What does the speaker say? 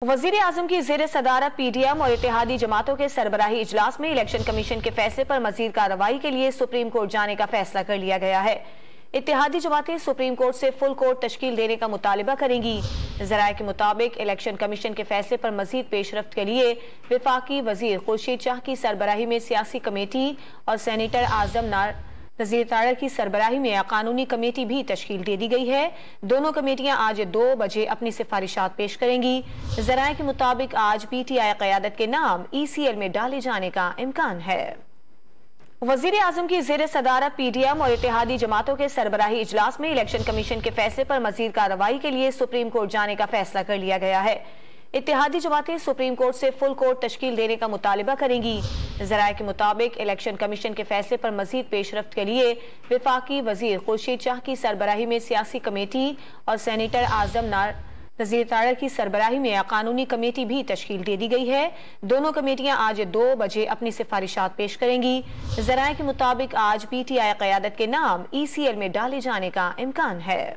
वजीर आजम की ज़ेर सदारत पीडीएम और इत्तेहादी जमातों के सरबराही इजलास में इलेक्शन कमीशन के फैसले पर मजीद कार्रवाई के लिए सुप्रीम कोर्ट जाने का फैसला कर लिया गया है। इत्तेहादी जमातें सुप्रीम कोर्ट से फुल कोर्ट तश्कील देने का मुतालिबा करेंगी। ज़राए के मुताबिक इलेक्शन कमीशन के फैसले पर मजीद पेशरफ्त के लिए वफाकी वजीर खुर्शीद शाह की सरबराही में सियासी कमेटी और सेनेटर आजम नज़ीर तारड़ की सरबराही में कानूनी कमेटी भी तश्कील दे दी गई है। दोनों कमेटियां आज 2 बजे अपनी सिफारिशात पेश करेंगी। ज़राए के मुताबिक आज PTI क़यादत के नाम ECL में डाले जाने का इम्कान है। वजीर आजम की ज़ेर सदारत पीडीएम और इत्तेहादी जमातों के सरबराही इजलास में इलेक्शन कमीशन के फैसले पर मजीद कार्रवाई के लिए सुप्रीम कोर्ट जाने का फैसला कर लिया गया है। इत्तेहादी जमातें सुप्रीम कोर्ट से फुल कोर्ट तश्कील देने का मुतालिबा करेंगी। ज़राए के मुताबिक इलेक्शन कमीशन के फैसले पर मजीद पेशरफ्त के लिए वफाकी वजीर खुर्शीद शाह की सरबराही में सियासी कमेटी और सेनेटर आजम नज़ीर तारड़ की सरबराही में कानूनी कमेटी भी तश्कील दे दी गई है। दोनों कमेटियां आज 2 बजे अपनी सिफारिशात पेश करेंगी। ज़राए के मुताबिक आज PTI क़यादत के नाम ECL में डाले जाने का इम्कान है।